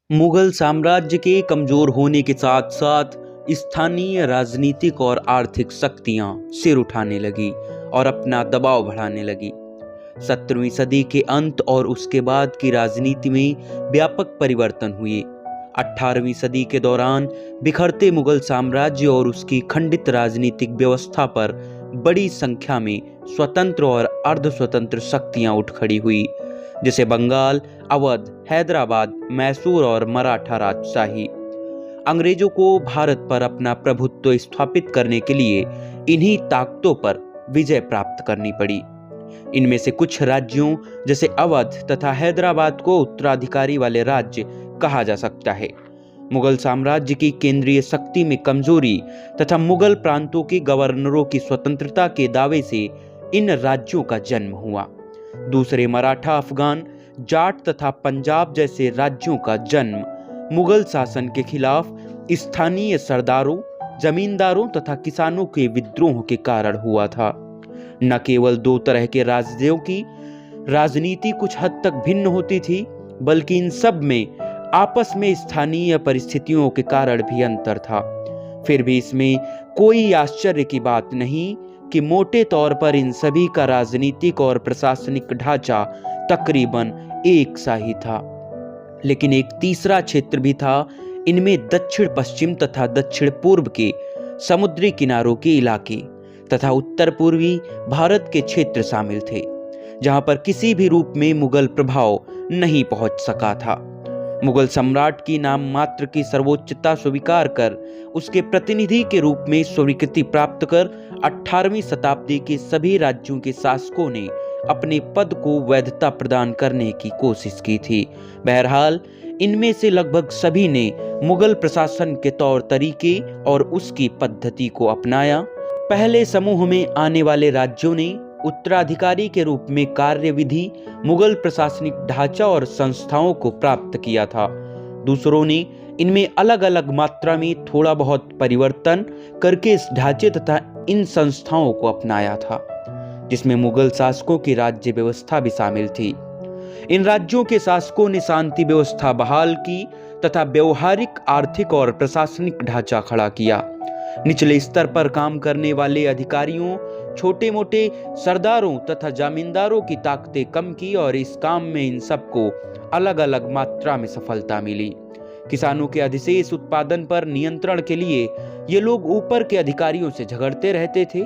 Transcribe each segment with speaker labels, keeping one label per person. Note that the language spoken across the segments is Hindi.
Speaker 1: मुगल साम्राज्य के कमजोर होने के साथ साथ स्थानीय राजनीतिक और आर्थिक शक्तियां सिर उठाने लगी और अपना दबाव बढ़ाने लगी। 17वीं सदी के अंत और उसके बाद की राजनीति में व्यापक परिवर्तन हुए। 18वीं सदी के दौरान बिखरते मुगल साम्राज्य और उसकी खंडित राजनीतिक व्यवस्था पर बड़ी संख्या में स्वतंत्र और अर्ध स्वतंत्र शक्तियां उठ खड़ी हुई, जैसे बंगाल, अवध, हैदराबाद, मैसूर और मराठा राजशाही। अंग्रेजों को भारत पर अपना प्रभुत्व स्थापित करने के लिए इन्हीं ताकतों पर विजय प्राप्त करनी पड़ी। इनमें से कुछ राज्यों जैसे अवध तथा हैदराबाद को उत्तराधिकारी वाले राज्य कहा जा सकता है। मुगल साम्राज्य की केंद्रीय शक्ति में कमजोरी तथा मुगल प्रांतों के गवर्नरों की स्वतंत्रता के दावे से इन राज्यों का जन्म हुआ। दूसरे मराठा, अफगान, जाट तथा पंजाब जैसे राज्यों का जन्म मुगल शासन के खिलाफ स्थानीय सरदारों, जमींदारों तथा किसानों के विद्रोह के कारण हुआ था। न केवल दो तरह के राज्यों की राजनीति कुछ हद तक भिन्न होती थी, बल्कि इन सब में आपस में स्थानीय परिस्थितियों के कारण भी अंतर था। फिर भी इसमें कोई आश्चर्य की बात नहीं कि मोटे तौर पर इन सभी का राजनीतिक और प्रशासनिक ढांचा तकरीबन एक सा ही था। लेकिन एक तीसरा क्षेत्र भी था। इनमें दक्षिण पश्चिम तथा दक्षिण पूर्व के समुद्री किनारों के इलाके तथा उत्तर पूर्वी भारत के क्षेत्र शामिल थे, जहां पर किसी भी रूप में मुगल प्रभाव नहीं पहुंच सका था। मुगल सम्राट की नाम मात्र की सर्वोच्चता स्वीकार कर उसके प्रतिनिधि के रूप में स्वीकृति प्राप्त कर 18वीं शताब्दी के सभी राज्यों के शासकों ने अपने पद को वैधता प्रदान करने की कोशिश की थी। बहरहाल इनमें से लगभग सभी ने मुगल प्रशासन के तौर तरीके और उसकी पद्धति को अपनाया। पहले समूह में आने वाले राज्यों ने उत्तराधिकारी के रूप में कार्यविधि, मुगल प्रशासनिक ढांचा और संस्थाओं को प्राप्त किया था। दूसरों ने इनमें अलग अलग मात्रा में थोड़ा बहुत परिवर्तन करके इस ढांचे तथा इन संस्थाओं को अपनाया था, जिसमें मुगल शासकों की राज्य व्यवस्था भी शामिल थी। इन राज्यों के शासकों ने शांति व्यवस्था बहाल की तथा व्यवहारिक, आर्थिक और प्रशासनिक ढांचा खड़ा किया। निचले स्तर पर काम करने वाले अधिकारियों, छोटे मोटे सरदारों तथा जमींदारों की ताकतें कम की और इस काम में इन सबको अलग अलग मात्रा में सफलता मिली। किसानों के अधिशेष उत्पादन पर नियंत्रण के लिए ये लोग ऊपर के अधिकारियों से झगड़ते रहते थे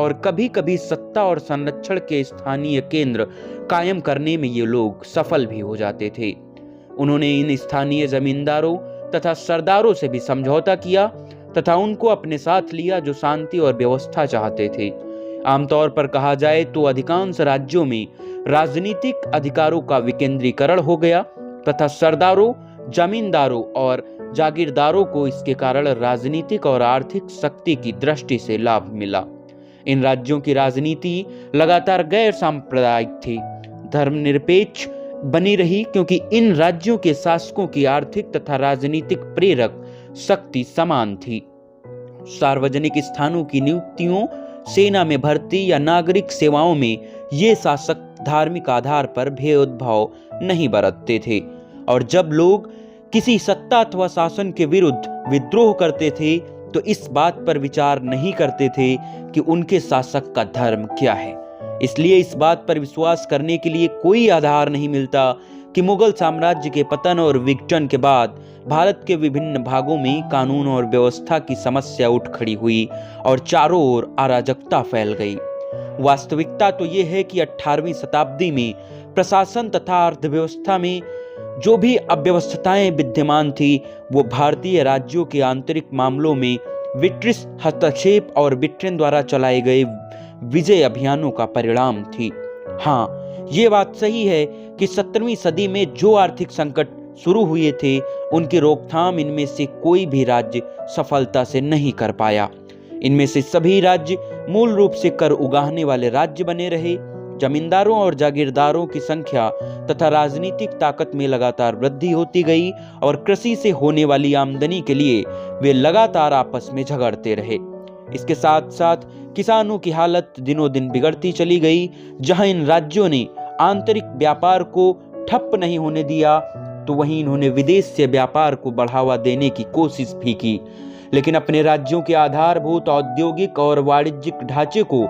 Speaker 1: और कभी कभी सत्ता और संरक्षण के स्थानीय केंद्र कायम करने में ये लोग सफल भी हो जाते थे। उन्होंने इन स्थानीय जमींदारों तथा सरदारों से भी समझौता किया तथा उनको अपने साथ लिया जो शांति और व्यवस्था चाहते थे। आमतौर पर कहा जाए तो अधिकांश राज्यों में राजनीतिक अधिकारों का विकेंद्रीकरण हो गया तथा सरदारों, जमींदारों और जागीरदारों को इसके कारण राजनीतिक और आर्थिक शक्ति की दृष्टि से लाभ मिला। इन राज्यों की राजनीति लगातार गैर सांप्रदायिक थी, धर्मनिरपेक्ष बनी रही, क्योंकि इन राज्यों के शासकों की आर्थिक तथा राजनीतिक प्रेरक शक्ति समान थी। सार्वजनिक स्थानों की नियुक्तियों, सेना में भर्ती या नागरिक सेवाओं में ये शासक धार्मिक आधार पर भेदभाव नहीं बरतते थे और जब लोग किसी सत्ता अथवा शासन के विरुद्ध विद्रोह करते थे तो इस बात पर विचार नहीं करते थे कि उनके शासक का धर्म क्या है। इसलिए इस बात पर विश्वास करने के लिए कोई आधार नहीं मिलता कि मुगल साम्राज्य के पतन और विघटन के बाद भारत के विभिन्न भागों में कानून और व्यवस्था की समस्या उठ खड़ी हुई और चारों ओर अराजकता फैल गई। वास्तविकता तो ये है कि 18वीं शताब्दी में प्रशासन तथा अर्थव्यवस्था में जो भी अव्यवस्थाएं विद्यमान थी वो भारतीय राज्यों के आंतरिक मामलों में ब्रिटिश हस्तक्षेप और ब्रिटेन द्वारा चलाए गए विजय अभियानों का परिणाम थी। हाँ, ये बात सही है कि 17वीं सदी में जो आर्थिक संकट शुरू हुए थे उनकी रोकथाम इनमें से कोई भी राज्य सफलता से नहीं कर पाया। इनमें से सभी राज्य मूल रूप से कर उगाहने वाले राज्य बने रहे। जमींदारों और जागीरदारों की संख्या तथा राजनीतिक ताकत में लगातार वृद्धि होती गई और कृषि से होने वाली आमदनी के लिए वे लगातार आपस में झगड़ते रहे। इसके साथ साथ किसानों की हालत दिनों दिन बिगड़ती चली गई। जहां इन राज्यों ने आंतरिक व्यापार को ठप नहीं होने दिया, तो वहीं इन्होंने विदेश से व्यापार को बढ़ावा देने की कोशिश भी की, लेकिन अपने राज्यों के आधारभूत औद्योगिक और वाणिज्यिक ढांचे को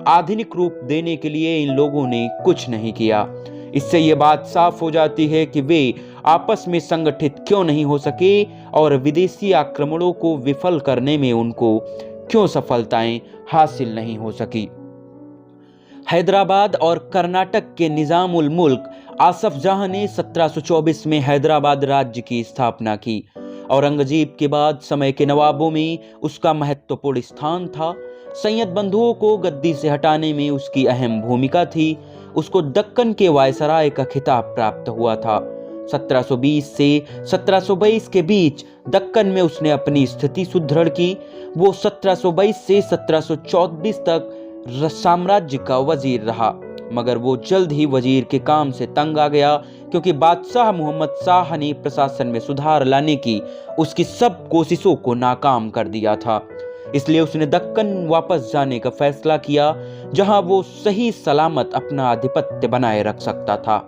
Speaker 1: आधुनिक रूप देने के लिए इन लोगों ने कुछ नहीं किया। इससे ये बात साफ हो जाती है कि वे आपस में संगठित क्यों नहीं हो सके और विदेशी आक्रमणों को विफल करने में उनको क्यों सफलताएं हासिल नहीं हो सकी। हैदराबाद और कर्नाटक के निजाम उल मुल्क आसफ जहां ने 1724 में हैदराबाद राज्य की स्थापना की। औरंगजेब के बाद समय के नवाबों में उसका महत्वपूर्ण स्थान था। सैयद बंधुओं को गद्दी से हटाने में उसकी अहम भूमिका थी। उसको दक्कन के वायसराय का खिताब प्राप्त हुआ था। 1720 से 1722 के बीच दक्कन में उसने अपनी स्थिति सुदृढ़ की। वो 1722 से 1724 तक साम्राज्य का वजीर रहा, मगर वो जल्द ही वजीर के काम से तंग आ गया, क्योंकि बादशाह मोहम्मद शाह ने प्रशासन में सुधार लाने की उसकी सब कोशिशों को नाकाम कर दिया था। इसलिए उसने दक्कन वापस जाने का फैसला किया, जहां वो सही सलामत अपना आधिपत्य बनाए रख सकता था।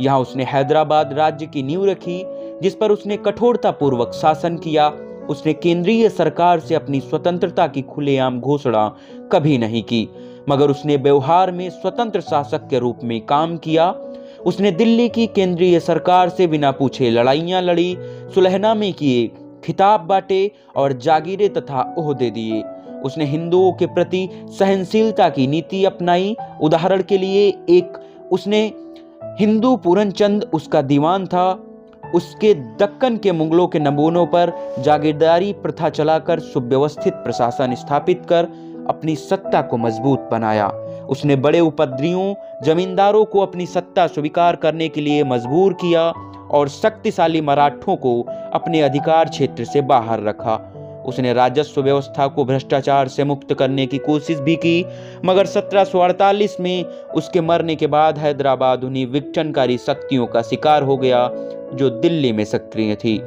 Speaker 1: यहाँ उसने हैदराबाद राज्य की नींव रखी, जिस पर उसने कठोरता पूर्वक शासन किया। उसने केंद्रीय सरकार से अपनी स्वतंत्रता की खुलेआम घोषणा कभी नहीं की, मगर उसने व्यवहार में स्वतंत्र शासक के रूप में काम किया। उसने दिल्ली की केंद्रीय सरकार से बिना पूछे लड़ाइयां लड़ी, सुलहनामे किए, खिताब बांटे और जागीरें तथा ओहदे दिए। उसने हिंदुओं के प्रति सहनशीलता की नीति अपनाई। उदाहरण के लिए उसने हिंदू पूरनचंद उसका दीवान था, उसके दक्कन के मुगलों के नमूनों पर जागीरदारी प्रथा चलाकर सुव्यवस्थित प्रशासन स्थापित कर अपनी सत्ता को मजबूत बनाया। उसने बड़े उपद्रवियों जमींदारों को अपनी सत्ता स्वीकार करने के लिए मजबूर किया और शक्तिशाली मराठों को अपने अधिकार क्षेत्र से बाहर रखा। उसने राजस्व व्यवस्था को भ्रष्टाचार से मुक्त करने की कोशिश भी की, मगर 1748 में उसके मरने के बाद हैदराबाद उन्हीं विघटनकारी शक्तियों का शिकार हो गया जो दिल्ली में सक्रिय थी।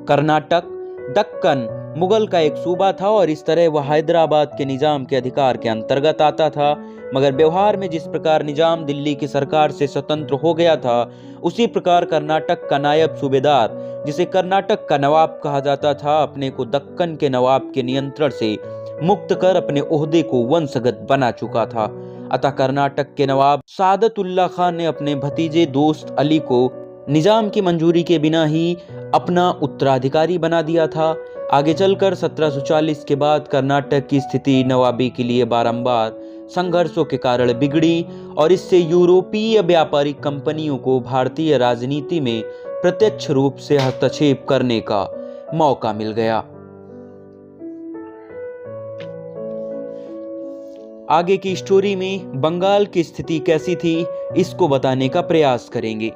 Speaker 1: कर्नाटक दक्कन मुगल का एक सूबा था और इस तरह वह हैदराबाद के निजाम के अधिकार के अंतर्गत आता था, मगर व्यवहार में जिस प्रकार निजाम दिल्ली की सरकार से स्वतंत्र हो गया था, उसी प्रकार कर्नाटक का नायब सूबेदार, जिसे कर्नाटक का नवाब कहा जाता था, अपने को दक्कन के नवाब के नियंत्रण से मुक्त कर अपने ओहदे को वंशगत बना चुका था। अतः कर्नाटक के नवाब सादतुल्ला खान ने अपने भतीजे दोस्त अली को निजाम की मंजूरी के बिना ही अपना उत्तराधिकारी बना दिया था। आगे चलकर 1740 के बाद कर्नाटक की स्थिति नवाबी के लिए बारंबार संघर्षों के कारण बिगड़ी और इससे यूरोपीय व्यापारिक कंपनियों को भारतीय राजनीति में प्रत्यक्ष रूप से हस्तक्षेप करने का मौका मिल गया। आगे की स्टोरी में बंगाल की स्थिति कैसी थी, इसको बताने का प्रयास करेंगे।